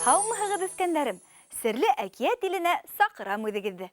Һаумыһығыҙ үҫкәндәрем, серле әкиәт иленә саҡырам үҙегеҙҙе.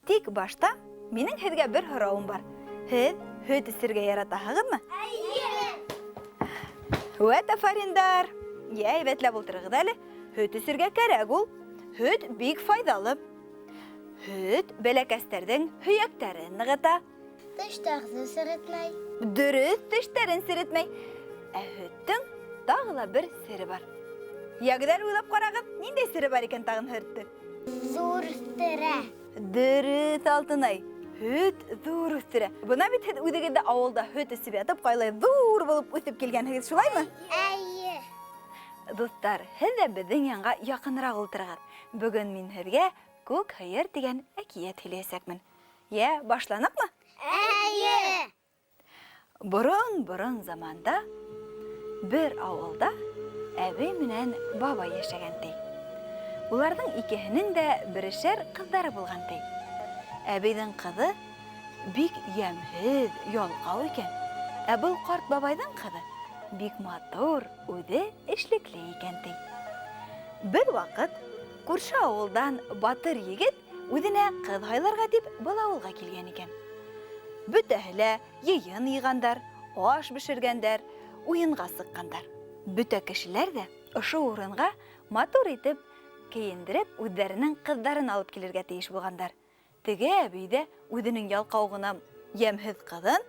Тик башта минең һеҙгә бер һорауым бар. Һеҙ һөт эсергә яратаһығыҙмы? Вәт афариндар. Әйбәтләп ултырығыҙ әле. Һөт эсергә кәрәк ул. Һөт бик файҙалы. Һөт бәләкәстәрҙең һөйәктәрен нығыта. Тештәрҙе серетмәй. Дөрөҫ, тештәрен серетмәй. Ә һөттөң тағы ла бер сере бар. Ягъҙәр уйлап ҡарағыҙ, ниндәй сере бар икән тағын һөттөң? Зур үҫтерә. Дөрөҫ, Алтынай. Һөт ҙур үҫтерә. Бына бит һеҙ үҙегеҙҙә ауылда һөт эсеп ятып, ҡайлай ҙур булып үҫеп килгәнһегеҙ, шулаймы? Әйе. Дуҫтар, һеҙ ҙә беҙҙең янға яҡыныраҡ ултырығыҙ. Бөгөн мин һеҙгә Күк һыйыр тигән әкиәт һөйләйәсәкмен. Башланыҡмы? Әйе. Борон заманда бер ауылда әбей менән бабай йәшәгән ти. Уларҙың икеһенең дә берешәр ҡыҙҙары булған ти. Әбейҙең ҡыҙы бик йәмһеҙ, ялҡау икән. Ә был ҡарт бабайҙың ҡыҙы бик матур, үҙе эшлекле икән ти. Бер ваҡыт күрше ауылдан батыр егет үҙенә ҡыҙ һайларға дип был ауылға килгән икән. Бөтәһе лә йыйын йыйғандар, аш бешергәндәр, уйынға сыҡҡандар. Бөтә кешеләр ҙә ошо урынға матур итеп кейендереп үҙҙәренең ҡыҙҙарын алып килергә тейеш булғандар. Теге әбей ҙә үҙенең ялҡау ғына йәмһеҙ ҡыҙын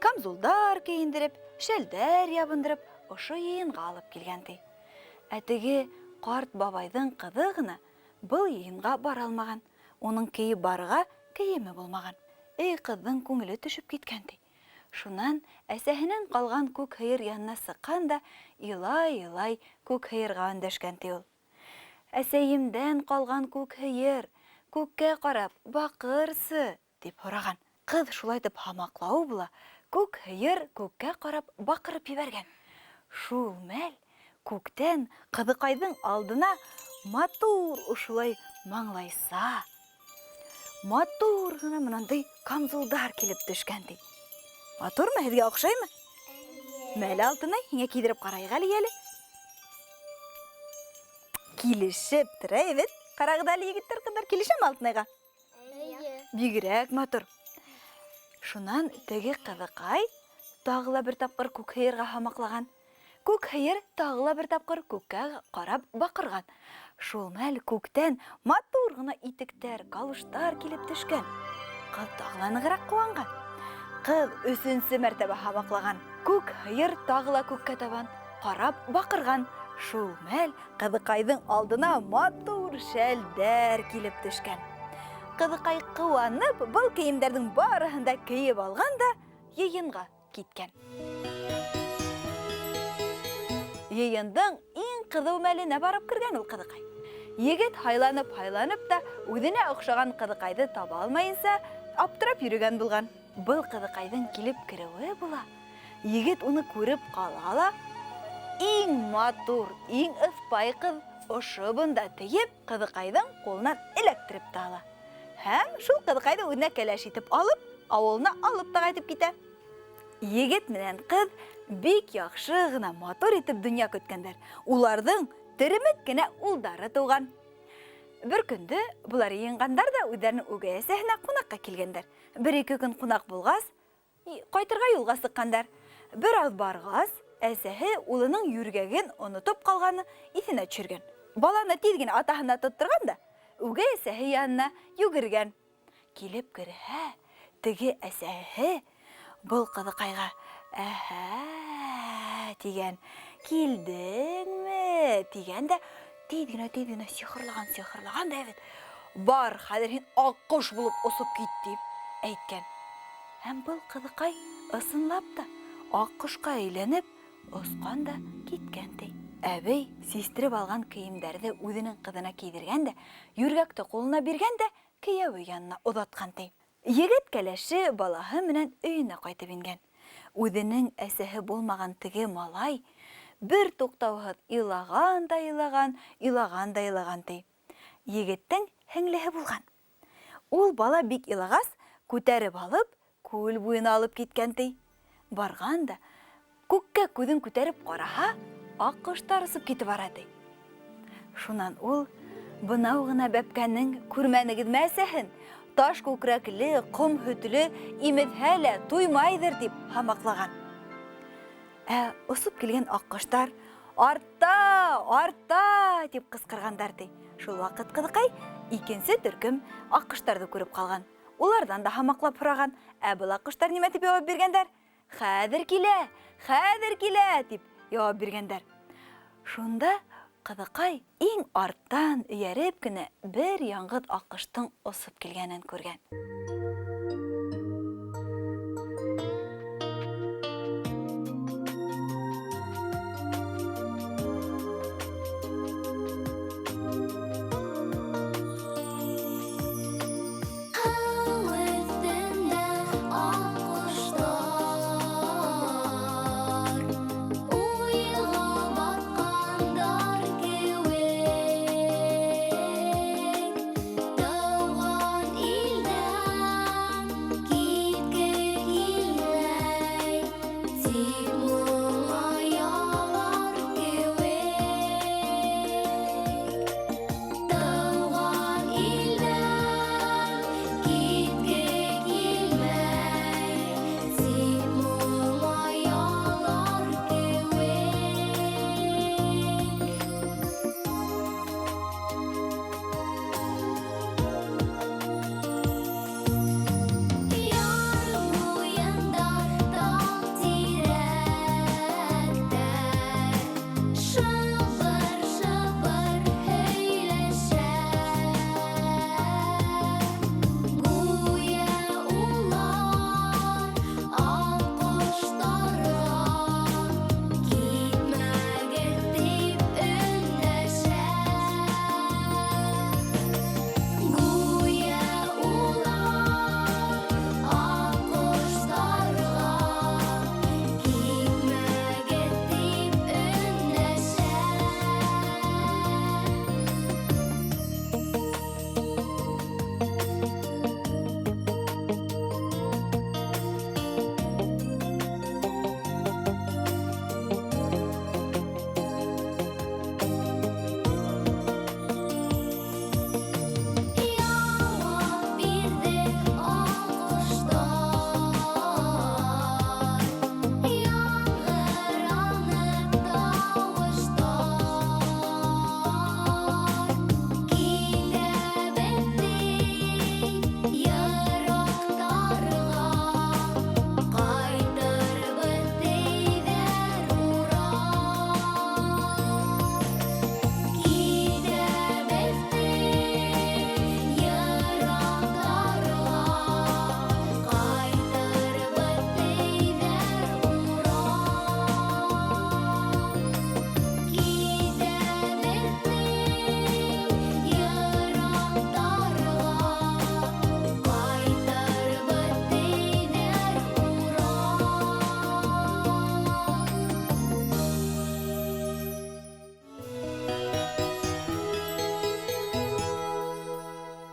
камзулдар кейендереп, шәлдәр ябындырып, ошо йыйынға алып килгән ти. Ә теге ҡарт бабайҙың ҡыҙы ғына был йыйынға бара алмаған. Уның кейеп барыға кейеме булмаған. Ҡыҙҙың күңеле төшөп киткән ти. Шунан әсәһенән ҡалған күк һыйыр янына сыҡҡан да, илай-илай күк һыйырға өндәшкән ти ул. Әсәйемдән ҡалған күк һыйыр, күккә ҡарап баҡырсы, дип һораған. Ҡыҙ шулайтып һамаҡлауы була, күк һыйыр күккә ҡарап баҡырып ебәргән. Шул мәл күктән ҡыҙыҡайҙың алдына матур ушулай маңлайса, матур ғына мынандай камзулдар килеп төшкән ти. Матурмы, һеҙгә оҡшаймы? Мәле, Алтынай, һиңә кейҙереп ҡарайыҡ әле. Килешеп тора, әйбәт. Ҡарағыҙ әле, егеттәр, ҡыҙҙар, килешәме Алтынайға? Әйе. Бигерәк матур. Шунан теге ҡыҙыҡай тағы ла бер тапҡыр күк һыйырға һамаҡлаған. Күк һыйыр тағы ла бер тапҡыр күккә ҡарап баҡырған. Шул мәл күктән матур ғына итектәр, калуштар килеп төшкән. Ҡыҙ тағы ла нығыраҡ ҡыуанған. Ҡыҙ өсөнсө мәртәбә һамаҡлаған. Күк һыйыр тағы ла күккә табан ҡарап баҡырған. Шул мәл ҡыҙыҡайҙың алдына матур шәлдәр килеп төшкән. Ҡыҙыҡай ҡыуанып, был кейемдәрҙең барыһын да кейеп алған да йыйынға киткән. Йыйындың иң ҡыҙыу мәленә барып кергән ул ҡыҙыҡай. Егет һайланып та үҙенә оҡшаған ҡыҙыҡайҙы таба алмайынса аптырап йөрөгән булған. Был ҡыҙыҡайҙың килеп кереүе була. Егет уны күреп ҡала ла, иң матур, иң ыҫпай ҡыҙ ошо бында тейеп, ҡыҙыҡайҙың ҡулынан эләктереп тә ала. Һәм шул ҡыҙыҡайҙы үҙенә кәләш итеп алып, ауылына алып та ҡайтып китә. Егет менән ҡыҙ бик яҡшы ғына матур итеп донъя көткәндәр. Уларҙың теремек кенә улдары тыуған. Бер көндө булар йыйынғандар да үҙҙәренең үгәй әсәһенә ҡунаҡҡа килгәндәр. Бер-ике көн ҡунаҡ булғас, ҡайтырға юлға сыҡҡандар. Бер аҙ барғас, әсәһе улының йүргәген онотоп ҡалғаны иҫенә төшөргән. Баланы тиҙ генә атаһына тоттырған да, үгәй әсәһе янына йүгергән. Килеп керһә, теге әсәһе был ҡыҙыҡайға «Әһә» тигән, «Килдеңме?» тигән дә, тиҙ генә сихырлаған да әйбәт. «Бар, хәҙер һин аҡҡош булып осоп кит» дип әйткән. Һәм был ҡыҙыҡай ысынлап та аҡҡошҡа әйләнеп, осҡан да киткән ти. Әбей систереп алған кейемдәрҙе үҙенең ҡыҙына кейҙергән дә, йүргәкте ҡулына биргән дә, кейәүе янына оҙатҡан ти. Егет кәләше балаһы менән өйөнә ҡайтып ингән. Үҙенең әсәһе булмаған теге малай бер туҡтауһыҙ илаған да илаған ти. Егеттең һеңлеһе булған. Ул бала бик илағас, күтәреп алып, күл буйына алып киткән ти. Барған да, күккә күҙен күтәреп ҡараһа, аҡҡоштар осоп китеп бара ти. Шунан ул, бынау гына бәпкәнең күрмәнегез мәсәһен, таш күкрәкле, ком һөтле, имеҙһә туймайҙыр дип һамаҡлаған. Осоп килгән аҡҡоштар «Артта! Артта!» дип ҡысҡырғандар ди. Шул ваҡыт ҡыҙыҡай икенсе төркөм аҡҡоштарҙы күреп ҡалған. Уларҙан да һамаҡлап һораған. Был аҡҡоштар нимә тип яуап биргәндәр? «Хәҙер килә!» дип яуап биргәндәр. Шунда ҡыҙыҡай иң арттан эйәреп кенә бер яңғыҙ аҡҡоштың осоп килгәнен күргән.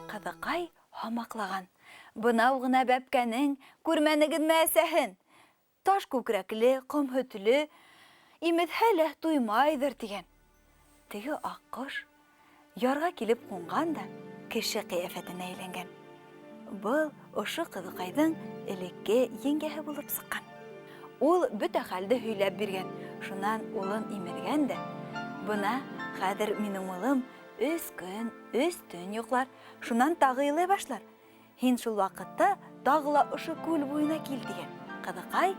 Ҡыҙыҡай һамаҡлаған. Бынау ғына бәпкәнең күрмәнегеҙ мәсәһен. Таш күкрәкле, ҡом һөтлө, имеҙһә туймайҙыр тигән. Теге аҡҡош ярға килеп ҡунған да кеше ҡиәфәтенә әйләнгән. Был ошо ҡыҙыҡайҙың элекке еңгәһе булып сыҡҡан. Ул бөтә хәлде һөйләп биргән. Шунан улын имеҙгән дә. Бына хәҙер минең улым 3 көн, 3 төн йоҡлар, шунан тағы илай башлар. Һин шул ваҡытта тағы ла ошо күл буйына кил тигән. Ҡыҙыҡай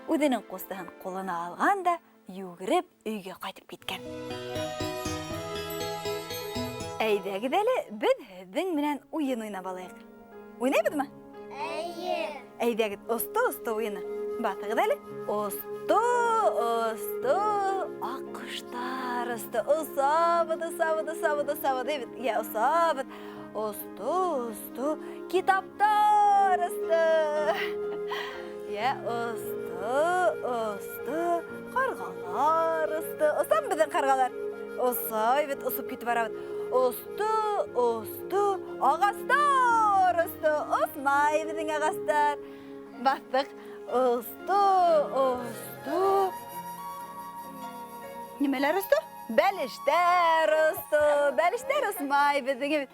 үҙенең ҡустыһын ҡулына алған да йүгереп өйгә ҡайтып киткән. Әйҙәгеҙ әле беҙ һеҙҙең менән уйын уйнап алайыҡ. Уйнайбыҙмы? Әйе. Әйҙәгеҙ, осто уйыны. Баҫығыҙ әле. Осто, аҡҡоштар осто. Осабыҙ. Йә, осабыҙ. Осто, китаптар осто. Йә, осто, ҡарғалар осто. Осам беҙҙең ҡарғалар. Осай бит, осоп китеп барабыҙ. Осто, ағастар осто. Осмай беҙҙең ағастар. Баҫтыҡ. Осто. Нимәләр осто? Бәлештәр осмай беҙҙең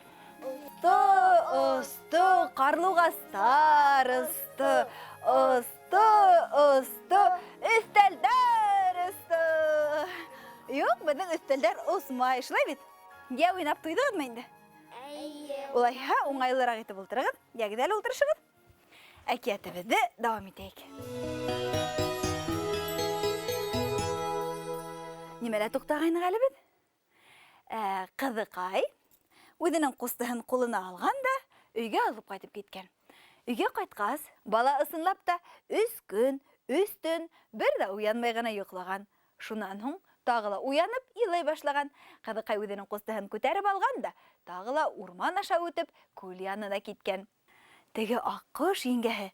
осто, ҡарлуғастар осто, өҫтәлдәр осто. Юҡ, беҙҙең өҫтәлдәр осмай, шулай бит? Йә, уйнап туйҙығыҙмы инде? Улайһа, уңайлыраҡ итеп ултырығыҙ, йәгеҙ әле ултырышығыҙ. Әкиәтебеҙҙе дауам итәйек. Нимәлә туҡтағайныҡ әле беҙ? Ҡыҙыҡай үҙенең ҡустыһын ҡулына алған да өйгә алып ҡайтып киткән. Өйгә ҡайтҡас, бала ысынлап та 3 көн, 3 төн бер дә уянмай ғына йоҡлаған. Шунан һуң тағы ла уянып илай башлаған. Ҡыҙыҡай үҙенең ҡустыһын күтәреп алған да тағы ла урман аша үтеп күл янына киткән. Теге аҡҡош еңгәһе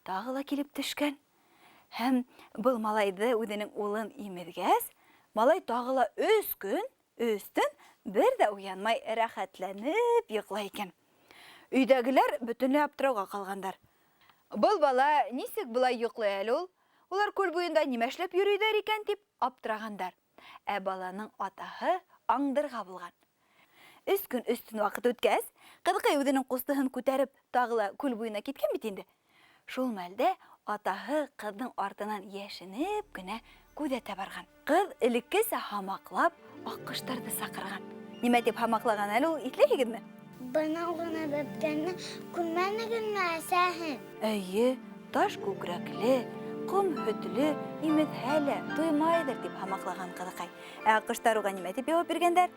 тағы ла килеп төшкән. Һәм был малайҙы үҙенең улын имеҙгәс, малай тағы ла 3 көн, 3 төн бер дә уянмай рәхәтләнеп йоҡлай икән. Өйҙәгеләр бөтөнләй аптырауға ҡалғандар. Был бала нисек былай йоҡлай әле ул? Улар күл буйында нимә эшләп йөрөйҙәр икән тип аптырағандар. Ә баланың атаһы аңдырға булған. 3 көн, 3 төн ваҡыт үткәс, Ҡыҙыҡай үҙенең ҡустыһын күтәреп тағы ла күл буйына киткән бит инде. Шул мәлдә атаһы ҡыҙҙың артынан йәшенеп кенә күҙәтә барған. Ҡыҙ элеккесә һамаҡлап аҡҡоштарҙы саҡырған. Нимә тип һамаҡлаған әле ул, иҫләйһегеҙме? Бынау ғына бөткәнне күрмәнегеҙме әсәһен? Әйе, таш күкрәкле, ҡом һөтлө, имеҙһә лә туймайҙыр тип һамаҡлаған Ҡыҙыҡай. Ә аҡҡоштар уға нимә тип яуап биргәндәр?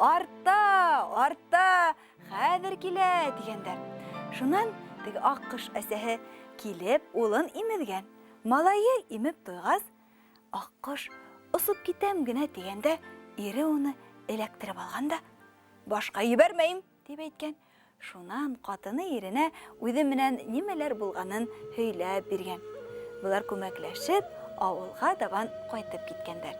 Артта, хәҙер килә, тигәндәр. Шунан теге аҡҡош әсәһе килеп улын имеҙгән. Малайы имеп туйғас, аҡҡош осоп китәм генә тигәндә, ире уны эләктереп алған да, башҡа ебәрмәйем, тип әйткән. Шунан ҡатыны иренә үҙе менән нимәләр булғанын һөйләп биргән. Былар күмәкләшеп, ауылға табан ҡайтып киткәндәр.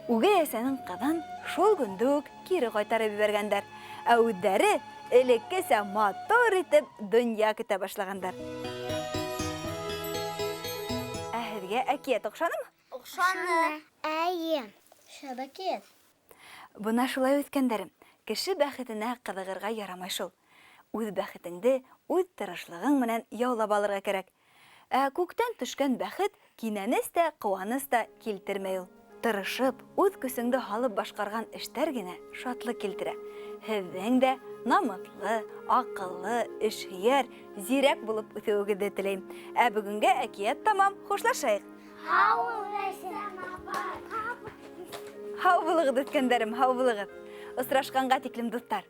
Үгәй әсәнең ҡыҙын шул көндө үк кире ҡайтарып ебәргәндәр, ә үҙҙәре элеккесә матур итеп донъя көтә башлағандар. Ә һеҙгә әкиәт оҡшанымы? Оҡшаны. Әйе. Шәбәкет. Бына шулай үткәндәрем. Кеше бәхетенә ҡыҙығырға ярамай шул. Үҙ бәхетеңде үҙ тырышлығың менән яулап алырға кәрәк. Ә күктән төшкән бәхет кинәнес тә, ҡыуаныс та килтермәй ул. Тырышып, үҙ көсөңдө һалып башҡарған эштәр генә шатлыҡ килтерә. Һеҙҙең дә намыҫлы, аҡыллы, эшһөйәр, зирәк булып үҫеүегеҙҙе теләйем. Ә бөгөнгә әкиәт тамам, хушлашайыҡ. Һау булығыҙ, үҫкәндәрем, һау булығыҙ. Осрашҡанға тиклем дуҫтар.